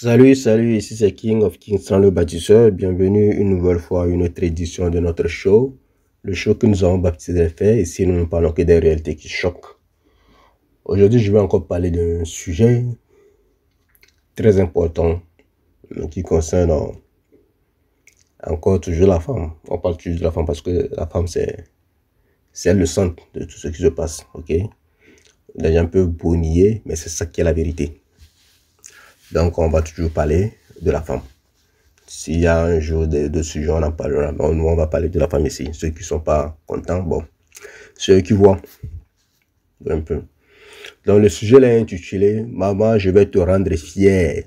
Salut, ici c'est King of Kingston le bâtisseur. Bienvenue une nouvelle fois à une autre édition de notre show. Le show que nous avons baptisé les faits. Ici, nous ne parlons que des réalités qui choquent. Aujourd'hui, je vais encore parler d'un sujet très important qui concerne encore toujours la femme. On parle toujours de la femme parce que la femme, c'est le centre de tout ce qui se passe. Ok? Les gens peuvent nier, mais c'est ça qui est la vérité. Donc, on va toujours parler de la femme. S'il y a un jour de sujet, on en parlera. Nous, on va parler de la femme ici. Ceux qui ne sont pas contents, bon, ceux qui voient un peu. Donc, le sujet là est intitulé « Maman, je vais te rendre fier ».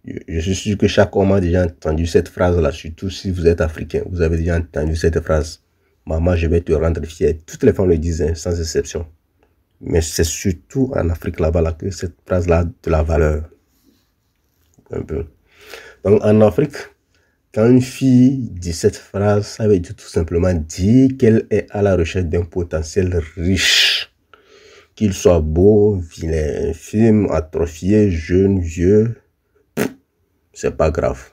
Je suis sûr que chaque homme a déjà entendu cette phrase-là, surtout si vous êtes africain. Vous avez déjà entendu cette phrase. « Maman, je vais te rendre fier ». Toutes les femmes le disent, hein, sans exception. Mais c'est surtout en Afrique là-bas là, que cette phrase-là a de la valeur. Un peu. Donc, en Afrique, quand une fille dit cette phrase, ça veut dire tout simplement dire qu'elle est à la recherche d'un potentiel riche. Qu'il soit beau, vilain, infime, atrophié, jeune, vieux, c'est pas grave.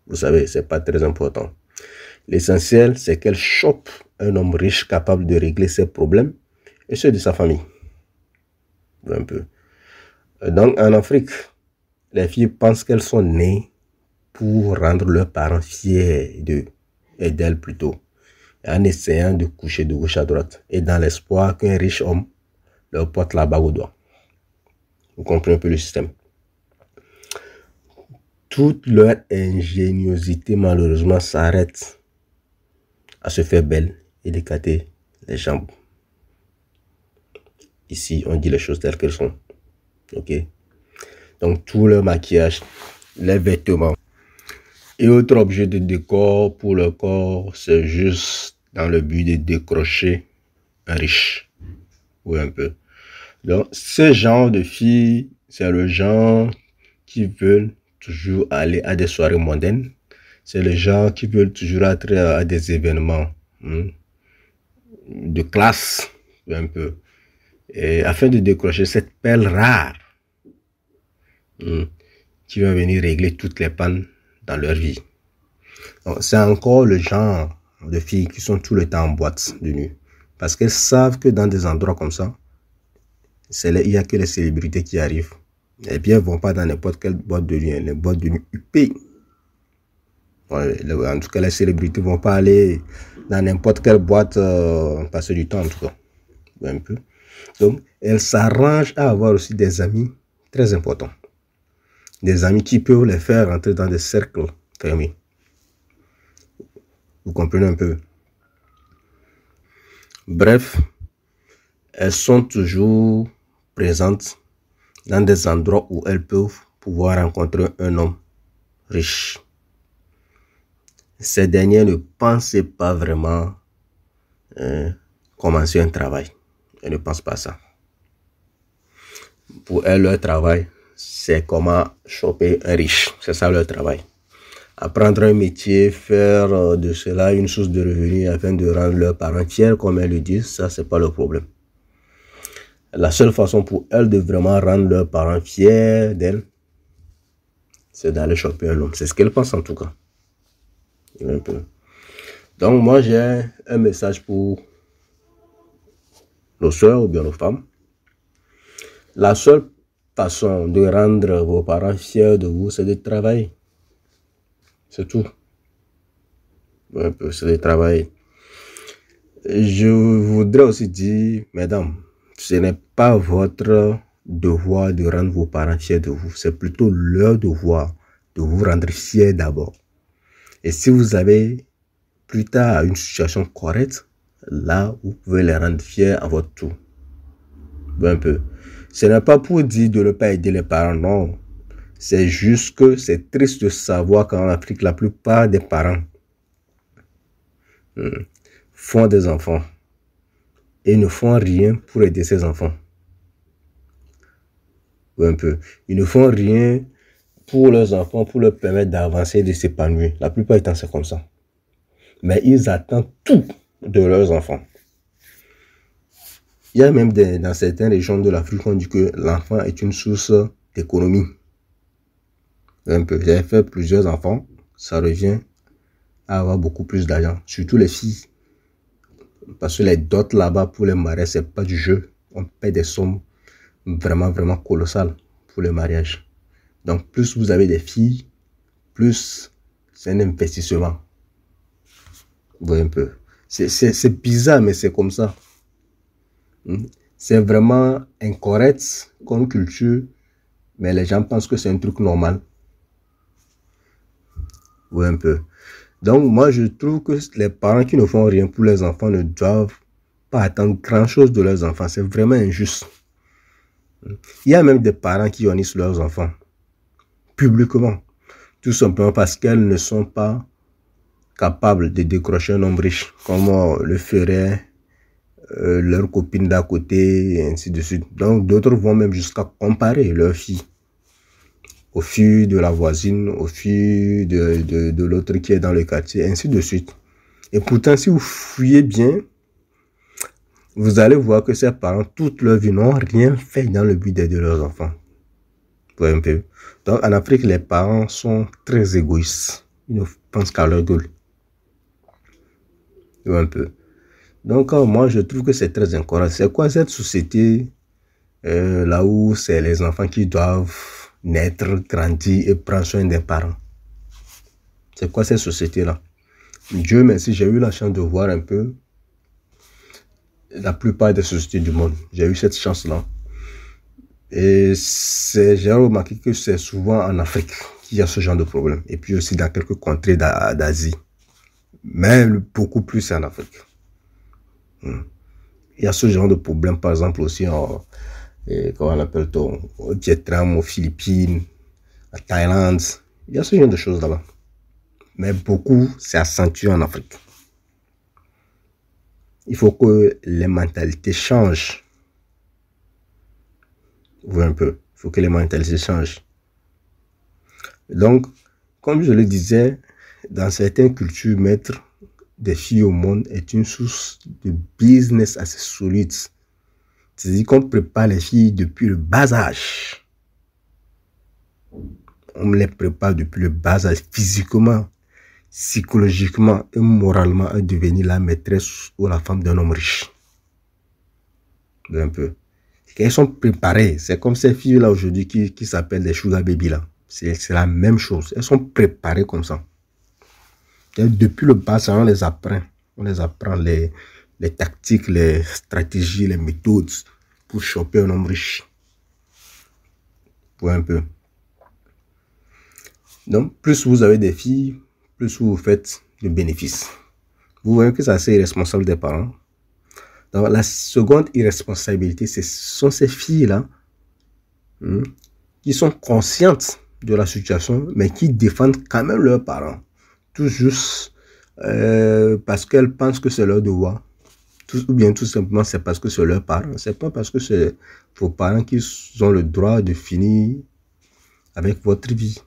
Vous savez, c'est pas très important. L'essentiel, c'est qu'elle chope un homme riche capable de régler ses problèmes et ceux de sa famille. Un peu. Donc, en Afrique, les filles pensent qu'elles sont nées pour rendre leurs parents fiers d'eux, et d'elles plutôt, en essayant de coucher de gauche à droite, et dans l'espoir qu'un riche homme leur porte la bague au doigt. Vous comprenez un peu le système. Toute leur ingéniosité, malheureusement, s'arrête à se faire belle et d'écarter les jambes. Ici, on dit les choses telles qu'elles sont. Ok? Donc, tout leur maquillage, les vêtements et autres objets de décor pour le corps, c'est juste dans le but de décrocher un riche. Oui, un peu. Donc, ce genre de filles, c'est le genre qui veulent toujours aller à des soirées mondaines. C'est le genre qui veulent toujours être à des événements de classe, un peu. Et afin de décrocher cette perle rare qui va venir régler toutes les pannes dans leur vie. C'est encore le genre de filles qui sont tout le temps en boîte de nuit. Parce qu'elles savent que dans des endroits comme ça, il n'y a que les célébrités qui arrivent. Et bien, elles ne vont pas dans n'importe quelle boîte de nuit. Les boîtes de nuit UP. En tout cas, les célébrités ne vont pas aller dans n'importe quelle boîte passer du temps, en tout cas. Un peu. Donc, elles s'arrangent à avoir aussi des amis très importants. Des amis qui peuvent les faire rentrer dans des cercles fermés. Vous comprenez un peu? Bref, elles sont toujours présentes dans des endroits où elles peuvent pouvoir rencontrer un homme riche. Ces derniers ne pensaient pas vraiment commencer un travail. Elles ne pensent pas à ça. Pour elles, leur travail, c'est comment choper un riche. C'est ça leur travail. Apprendre un métier, faire de cela une source de revenus afin de rendre leurs parents fiers, comme elles le disent, ça, c'est pas le problème. La seule façon pour elles de vraiment rendre leurs parents fiers d'elles, c'est d'aller choper un homme. C'est ce qu'elles pensent en tout cas. Un peu. Donc, moi, j'ai un message pour nos soeurs ou bien nos femmes. La seule façon de rendre vos parents fiers de vous, c'est de travailler. C'est tout. Un peu, c'est de travailler. Je voudrais aussi dire, mesdames, ce n'est pas votre devoir de rendre vos parents fiers de vous. C'est plutôt leur devoir de vous rendre fiers d'abord. Et si vous avez plus tard une situation correcte, là, vous pouvez les rendre fiers à votre tour. Un peu. Ce n'est pas pour dire de ne pas aider les parents, non. C'est juste que c'est triste de savoir qu'en Afrique, la plupart des parents font des enfants et ne font rien pour aider ces enfants. Un peu. Ils ne font rien pour leurs enfants, pour leur permettre d'avancer et de s'épanouir. La plupart du temps, c'est comme ça. Mais ils attendent tout de leurs enfants. Il y a même dans certaines régions de l'Afrique, on dit que l'enfant est une source d'économie. Un peu. J'ai fait plusieurs enfants. Ça revient à avoir beaucoup plus d'argent. Surtout les filles. Parce que les dots là-bas pour les mariages, c'est pas du jeu. On paie des sommes vraiment, vraiment colossales pour le mariage. Donc, plus vous avez des filles, plus c'est un investissement. Vous voyez un peu. C'est bizarre, mais c'est comme ça. C'est vraiment incorrect comme culture, mais les gens pensent que c'est un truc normal. Vous voyez un peu. Donc, moi, je trouve que les parents qui ne font rien pour leurs enfants ne doivent pas attendre grand-chose de leurs enfants. C'est vraiment injuste. Il y a même des parents qui honissent leurs enfants publiquement, tout simplement parce qu'elles ne sont pas capables de décrocher un homme riche, comme le ferait leur copine d'à côté, et ainsi de suite. Donc, d'autres vont même jusqu'à comparer leur fille aux filles de la voisine, aux filles de l'autre qui est dans le quartier, ainsi de suite. Et pourtant, si vous fouillez bien, vous allez voir que ces parents, toute leur vie, n'ont rien fait dans le but d'aider leurs enfants. Vous voyez un peu. Donc, en Afrique, les parents sont très égoïstes. Ils ne pensent qu'à leur gueule. Vous voyez un peu. Donc, moi, je trouve que c'est très incorrect. C'est quoi cette société là où c'est les enfants qui doivent naître, grandir et prendre soin des parents? C'est quoi cette société-là? Dieu merci, j'ai eu la chance de voir un peu la plupart des sociétés du monde. J'ai eu cette chance-là. Et j'ai remarqué que c'est souvent en Afrique qu'il y a ce genre de problème. Et puis aussi dans quelques contrées d'Asie. Mais beaucoup plus en Afrique. Il y a ce genre de problème, par exemple, aussi comment on appelle-t-on, au Vietnam, aux Philippines, à Thaïlande. Il y a ce genre de choses là-bas. Mais beaucoup s'est accentué en Afrique. Il faut que les mentalités changent. Vous voyez un peu. Il faut que les mentalités changent. Donc, comme je le disais, dans certaines cultures, mettre des filles au monde est une source de business assez solide. C'est-à-dire qu'on prépare les filles depuis le bas âge. On les prépare depuis le bas âge, physiquement, psychologiquement et moralement à devenir la maîtresse ou la femme d'un homme riche. Un peu. Elles sont préparées. C'est comme ces filles-là aujourd'hui qui s'appellent des sugar baby là. C'est la même chose. Elles sont préparées comme ça. Et depuis le bas âge, on les apprend. On les apprend les tactiques, les stratégies, les méthodes pour choper un homme riche. Pour un peu. Donc, plus vous avez des filles, plus vous faites de bénéfices. Vous voyez que c'est assez irresponsable des parents. Donc, la seconde irresponsabilité, ce sont ces filles-là qui sont conscientes de la situation, mais qui défendent quand même leurs parents. Tout juste parce qu'elles pensent que c'est leur devoir. Ou bien tout simplement, c'est parce que c'est leurs parents. C'est pas parce que c'est vos parents qui ont le droit de finir avec votre vie.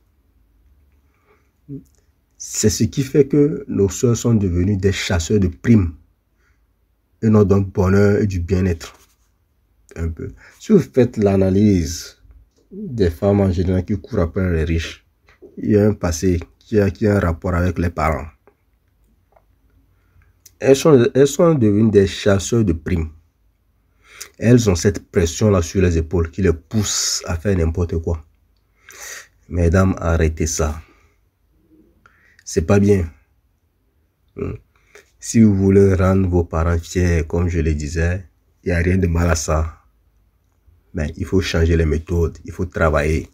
C'est ce qui fait que nos soeurs sont devenues des chasseurs de primes et non d'un bonheur et du bien-être. Un peu. Si vous faites l'analyse des femmes en général qui courent après les riches, il y a un passé qui a un rapport avec les parents. Elles sont devenues des chasseurs de primes. Elles ont cette pression-là sur les épaules qui les pousse à faire n'importe quoi. Mesdames, arrêtez ça. C'est pas bien. Si vous voulez rendre vos parents fiers, comme je le disais, il n'y a rien de mal à ça. Mais il faut changer les méthodes, il faut travailler.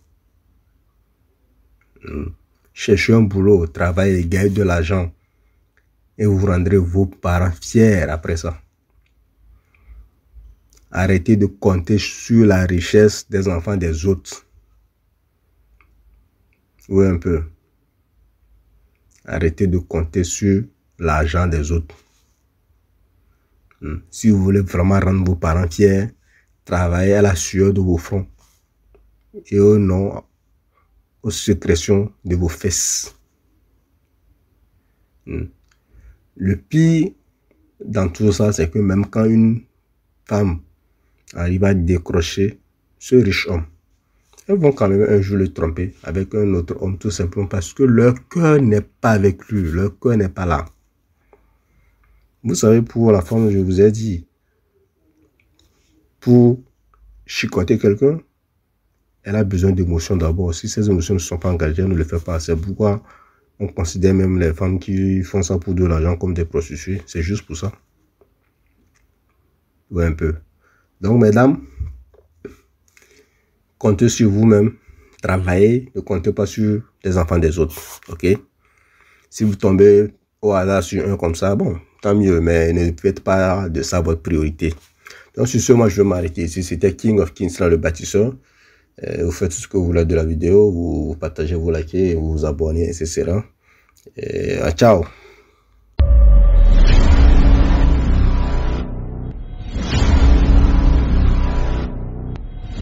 Cherchez un boulot, travaillez, gagnez de l'argent. Et vous rendrez vos parents fiers après ça. Arrêtez de compter sur la richesse des enfants des autres. Oui, un peu. Arrêtez de compter sur l'argent des autres. Si vous voulez vraiment rendre vos parents fiers, travaillez à la sueur de vos fronts et non aux sécrétions de vos fesses. Le pire dans tout ça, c'est que même quand une femme arrive à décrocher ce riche homme, elles vont quand même un jour le tromper avec un autre homme, tout simplement parce que leur cœur n'est pas avec lui, leur cœur n'est pas là. Vous savez, pour la femme, je vous ai dit, pour chicoter quelqu'un, elle a besoin d'émotions d'abord. Si ces émotions ne sont pas engagées, elle ne le fait pas. C'est pourquoi on considère même les femmes qui font ça pour de l'argent comme des prostituées. C'est juste pour ça. Ouais, un peu. Donc, mesdames, comptez sur vous-même. Travaillez, ne comptez pas sur les enfants des autres. Ok? Si vous tombez au hasard sur un comme ça, bon, tant mieux, mais ne faites pas de ça votre priorité. Donc, sur ce, moi, je vais m'arrêter ici. C'était King of Kings, là, le bâtisseur. Vous faites tout ce que vous voulez de la vidéo, vous partagez, vous likez, vous vous abonnez, etc. Ciao.